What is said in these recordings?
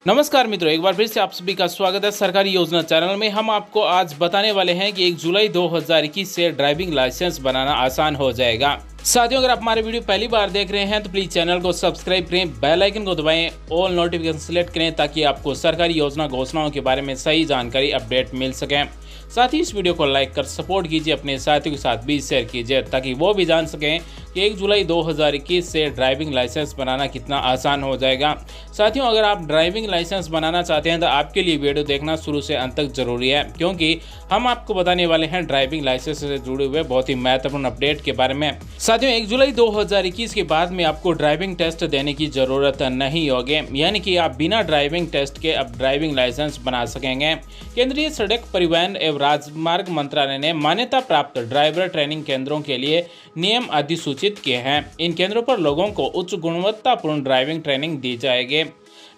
नमस्कार मित्रों, एक बार फिर से आप सभी का स्वागत है सरकारी योजना चैनल में। हम आपको आज बताने वाले हैं कि 1 जुलाई 2021 से ड्राइविंग लाइसेंस बनाना आसान हो जाएगा। साथियों, अगर आप हमारे वीडियो पहली बार देख रहे हैं तो प्लीज चैनल को सब्सक्राइब करें, बेल आइकन को दबाएं, ऑल नोटिफिकेशन सेलेक्ट करें ताकि आपको सरकारी योजना घोषणाओं के बारे में सही जानकारी अपडेट मिल सके। साथ ही इस वीडियो को लाइक कर सपोर्ट कीजिए, अपने साथियों के साथ भी शेयर कीजिए ताकि वो भी जान सकें कि 1 जुलाई 2021 से ड्राइविंग लाइसेंस बनाना कितना आसान हो जाएगा। साथियों, अगर आप ड्राइविंग लाइसेंस बनाना चाहते हैं तो आपके लिए वीडियो देखना शुरू से अंत तक जरूरी है, क्योंकि हम आपको बताने वाले हैं ड्राइविंग लाइसेंस से जुड़े हुए बहुत ही महत्वपूर्ण अपडेट के बारे में। साथियों, 1 जुलाई 2021 के बाद में आपको ड्राइविंग टेस्ट देने की जरूरत नहीं होगी, यानी कि आप बिना ड्राइविंग टेस्ट के अब ड्राइविंग लाइसेंस बना सकेंगे। केंद्रीय सड़क परिवहन एवं राजमार्ग मंत्रालय ने मान्यता प्राप्त ड्राइवर ट्रेनिंग केंद्रों के लिए नियम अधिसूचित किए हैं। इन केंद्रों पर लोगों को उच्च गुणवत्तापूर्ण ड्राइविंग ट्रेनिंग दी जाएगी।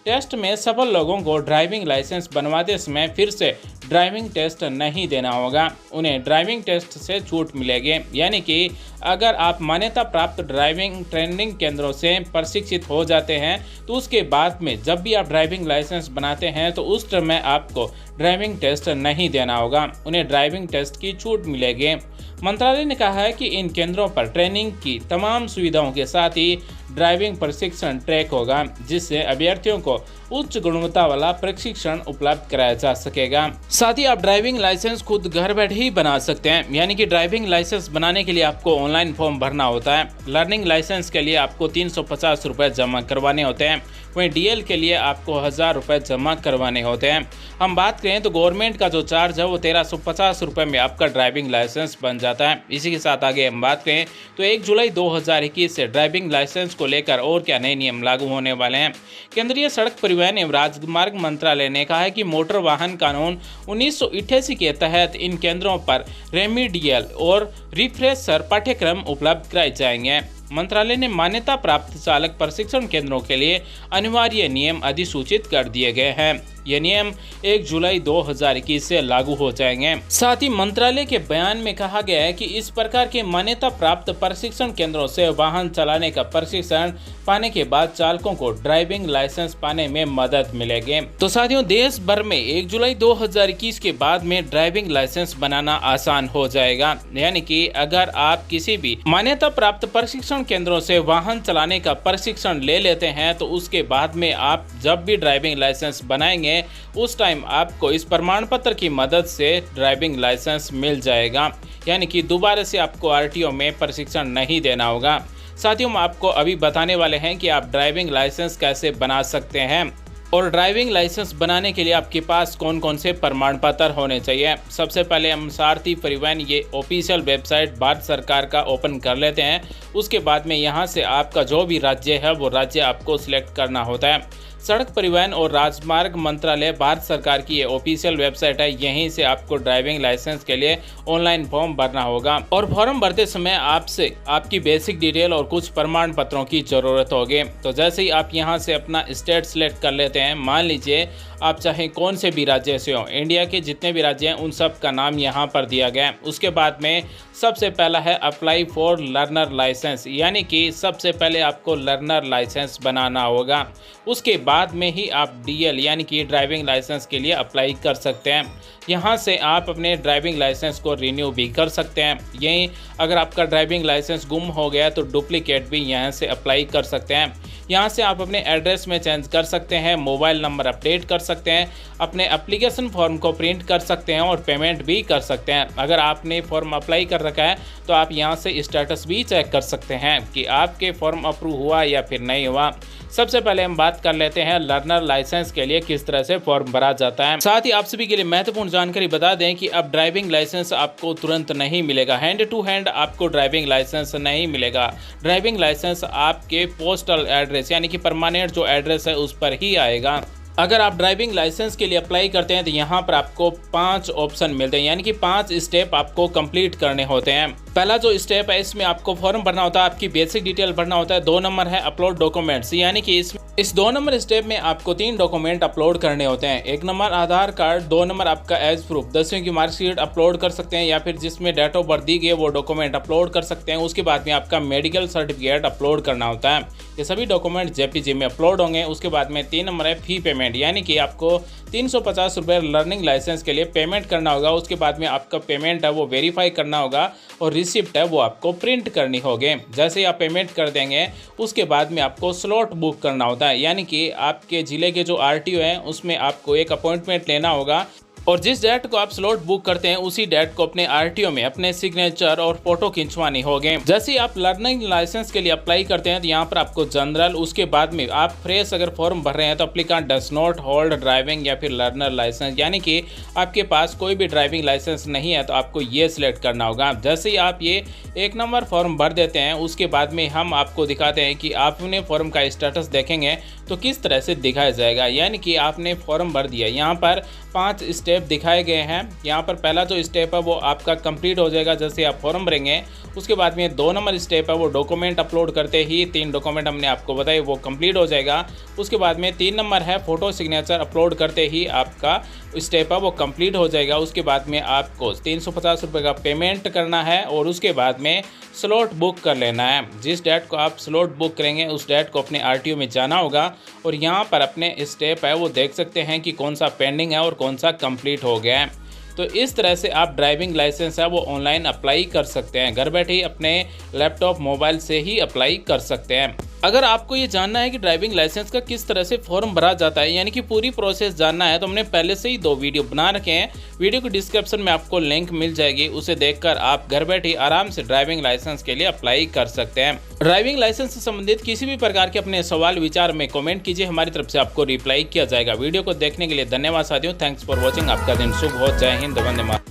टेस्ट में सफल लोगों को ड्राइविंग लाइसेंस बनवाते समय फिर से ड्राइविंग टेस्ट नहीं देना होगा, उन्हें ड्राइविंग टेस्ट से छूट मिलेगी। यानी कि अगर आप मान्यता प्राप्त ड्राइविंग ट्रेनिंग केंद्रों से प्रशिक्षित हो जाते हैं तो उसके बाद में जब भी आप ड्राइविंग लाइसेंस बनाते हैं तो उस समय आपको ड्राइविंग टेस्ट नहीं देना होगा, उन्हें ड्राइविंग टेस्ट की छूट मिलेगी। मंत्रालय ने कहा है कि इन केंद्रों पर ट्रेनिंग की तमाम सुविधाओं के साथ ही ड्राइविंग प्रशिक्षण ट्रैक होगा, जिससे अभ्यर्थियों को उच्च गुणवत्ता वाला प्रशिक्षण उपलब्ध कराया जा सकेगा। साथ ही आप ड्राइविंग लाइसेंस खुद घर बैठे ही बना सकते हैं, यानी कि ड्राइविंग लाइसेंस बनाने के लिए आपको ऑनलाइन फॉर्म भरना होता है। लर्निंग लाइसेंस के लिए आपको 350 रुपये जमा करवाने होते हैं, वहीं डीएल के लिए आपको 1000 रुपये जमा करवाने होते हैं। हम बात करें तो गवर्नमेंट का जो चार्ज है वो 1350 रुपये में आपका ड्राइविंग लाइसेंस बन जाता है। इसी के साथ आगे हम बात करें तो 1 जुलाई 2021 से ड्राइविंग लाइसेंस को लेकर और क्या नए नियम लागू होने वाले हैं। केंद्रीय सड़क परिवहन एवं राजमार्ग मंत्रालय ने कहा है कि मोटर वाहन कानून 1988 के तहत इन केंद्रों पर रेमिडियल और रिफ्रेशर पाठ्यक्रम उपलब्ध कराए जाएंगे। मंत्रालय ने मान्यता प्राप्त चालक प्रशिक्षण केंद्रों के लिए अनिवार्य नियम अधिसूचित कर दिए गए हैं। ये नियम 1 जुलाई 2021 से लागू हो जाएंगे। साथ ही मंत्रालय के बयान में कहा गया है कि इस प्रकार के मान्यता प्राप्त प्रशिक्षण केंद्रों से वाहन चलाने का प्रशिक्षण पाने के बाद चालकों को ड्राइविंग लाइसेंस पाने में मदद मिलेगी। तो साथियों, देश भर में 1 जुलाई 2021 के बाद में ड्राइविंग लाइसेंस बनाना आसान हो जाएगा, यानी कि अगर आप किसी भी मान्यता प्राप्त प्रशिक्षण केंद्रों से वाहन चलाने का प्रशिक्षण ले लेते हैं तो उसके बाद में आप जब भी ड्राइविंग लाइसेंस बनाएंगे उस टाइम आपको इस प्रमाण पत्र की मदद से ड्राइविंग लाइसेंस मिल जाएगा, यानी कि दोबारा से आपको आरटीओ में प्रशिक्षण नहीं देना होगा। साथियों, हम आपको अभी बताने वाले हैं कि आप ड्राइविंग लाइसेंस कैसे बना सकते हैं और ड्राइविंग लाइसेंस बनाने के लिए आपके पास कौन कौन से प्रमाण पत्र होने चाहिए। सबसे पहले हम सारथी परिवहन ये ऑफिशियल वेबसाइट भारत सरकार का ओपन कर लेते हैं। उसके बाद में यहाँ से आपका जो भी राज्य है वो राज्य आपको सिलेक्ट करना होता है। सड़क परिवहन और राजमार्ग मंत्रालय भारत सरकार की ये ऑफिशियल वेबसाइट है, यहीं से आपको ड्राइविंग लाइसेंस के लिए ऑनलाइन फॉर्म भरना होगा और फॉर्म भरते समय आपसे आपकी बेसिक डिटेल और कुछ प्रमाण पत्रों की जरूरत होगी। तो जैसे ही आप यहां से अपना स्टेट सिलेक्ट कर लेते हैं, मान लीजिए आप चाहे कौन से भी राज्य से हो, इंडिया के जितने भी राज्य हैं उन सब का नाम यहाँ पर दिया गया है। उसके बाद में सबसे पहला है अप्लाई फॉर लर्नर लाइसेंस, यानी कि सबसे पहले आपको लर्नर लाइसेंस बनाना होगा। उसके बाद में ही आप डीएल यानी कि ड्राइविंग लाइसेंस के लिए अप्लाई कर सकते हैं। यहाँ से आप अपने ड्राइविंग लाइसेंस को रिन्यू भी कर सकते हैं। यहीं अगर आपका ड्राइविंग लाइसेंस गुम हो गया तो डुप्लीकेट भी यहाँ से अप्लाई कर सकते हैं। यहाँ से आप अपने एड्रेस में चेंज कर सकते हैं, मोबाइल नंबर अपडेट कर सकते हैं, अपने एप्लीकेशन फॉर्म को प्रिंट कर सकते हैं और पेमेंट भी कर सकते हैं। अगर आपने फॉर्म अप्लाई कर रखा है तो आप यहाँ से स्टेटस भी चेक कर सकते हैं कि आपके फॉर्म अप्रूव हुआ या फिर नहीं हुआ। सबसे पहले हम बात कर लेते हैं लर्नर लाइसेंस के लिए किस तरह से फॉर्म भरा जाता है। साथ ही आप सभी के लिए महत्वपूर्ण जानकारी बता दें कि अब ड्राइविंग लाइसेंस आपको तुरंत नहीं मिलेगा, हैंड टू हैंड आपको ड्राइविंग लाइसेंस नहीं मिलेगा। ड्राइविंग लाइसेंस आपके पोस्टल एड्रेस यानी कि परमानेंट जो एड्रेस है उस पर ही आएगा। अगर आप ड्राइविंग लाइसेंस के लिए अप्लाई करते हैं तो यहाँ पर आपको 5 ऑप्शन मिलते हैं, यानी कि 5 स्टेप आपको कंप्लीट करने होते हैं। पहला जो स्टेप है इसमें आपको फॉर्म भरना होता है, आपकी बेसिक डिटेल भरना होता है। 2 नंबर है अपलोड डॉक्यूमेंट्स, यानी कि इसमें इस 2 नंबर स्टेप में आपको 3 डॉक्यूमेंट अपलोड करने होते हैं। 1 नंबर आधार कार्ड, 2 नंबर आपका एज प्रूफ 10वीं की मार्कशीट अपलोड कर सकते हैं या फिर जिसमें डेट ऑफ बर्थ दी गई है वो डॉक्यूमेंट अपलोड कर सकते हैं। उसके बाद में आपका मेडिकल सर्टिफिकेट अपलोड करना होता है। ये सभी डॉक्यूमेंट जेपीजी में अपलोड होंगे। उसके बाद में 3 नंबर है फी पेमेंट, यानी कि आपको 350 रुपये लर्निंग लाइसेंस के लिए पेमेंट करना होगा। उसके बाद में आपका पेमेंट है वो वेरीफाई करना होगा और रिसिप्ट है वो आपको प्रिंट करनी होगी। जैसे ही आप पेमेंट कर देंगे उसके बाद में आपको स्लॉट बुक करना होता है, यानी कि आपके ज़िले के जो आरटीओ हैं उसमें आपको एक अपॉइंटमेंट लेना होगा और जिस डेट को आप स्लॉट बुक करते हैं उसी डेट को अपने आरटीओ में अपने सिग्नेचर और फोटो खिंचवानी होगी। जैसे ही आप लर्निंग लाइसेंस के लिए अप्लाई करते हैं तो यहाँ पर आपको जनरल, उसके बाद में आप फ्रेश अगर फॉर्म भर रहे हैं तो applicant does not hold driving या फिर लर्नर लाइसेंस, यानी कि आपके पास कोई भी ड्राइविंग लाइसेंस नहीं है तो आपको ये सिलेक्ट करना होगा। जैसे ही आप ये 1 नंबर फॉर्म भर देते हैं उसके बाद में हम आपको दिखाते हैं कि आपने फॉर्म का स्टेटस देखेंगे तो किस तरह से दिखाया जाएगा, यानी कि आपने फॉर्म भर दिया। यहाँ पर 5 स्टेप दिखाए गए हैं। यहाँ पर पहला जो स्टेप है वो आपका कंप्लीट हो जाएगा जैसे आप फॉर्म भरेंगे। उसके बाद में 2 नंबर स्टेप है वो डॉक्यूमेंट अपलोड करते ही 3 डॉक्यूमेंट हमने आपको बताए वो कंप्लीट हो जाएगा। उसके बाद में 3 नंबर है फोटो सिग्नेचर अपलोड करते ही आपका स्टेप है वो कंप्लीट हो जाएगा। उसके बाद में आपको 350 रुपये का पेमेंट करना है और उसके बाद में स्लॉट बुक कर लेना है। जिस डेट को आप स्लॉट बुक करेंगे उस डेट को अपने आरटीओ में जाना होगा और यहाँ पर अपने स्टेप है वो देख सकते हैं कि कौन सा पेंडिंग है और कौन सा कंप्लीट हो गया है। तो इस तरह से आप ड्राइविंग लाइसेंस है वो ऑनलाइन अप्लाई कर सकते हैं, घर बैठे ही अपने लैपटॉप मोबाइल से ही अप्लाई कर सकते हैं। अगर आपको ये जानना है कि ड्राइविंग लाइसेंस का किस तरह से फॉर्म भरा जाता है, यानी कि पूरी प्रोसेस जानना है, तो हमने पहले से ही 2 वीडियो बना रखे हैं। वीडियो के डिस्क्रिप्शन में आपको लिंक मिल जाएगी, उसे देखकर आप घर बैठे आराम से ड्राइविंग लाइसेंस के लिए अप्लाई कर सकते हैं। ड्राइविंग लाइसेंस से संबंधित किसी भी प्रकार के अपने सवाल विचार में कमेंट कीजिए, हमारी तरफ से आपको रिप्लाई किया जाएगा। वीडियो को देखने के लिए धन्यवाद साथियों। Thanks for watching. आपका दिन शुभ हो। जय हिंद, वंदे मातरम।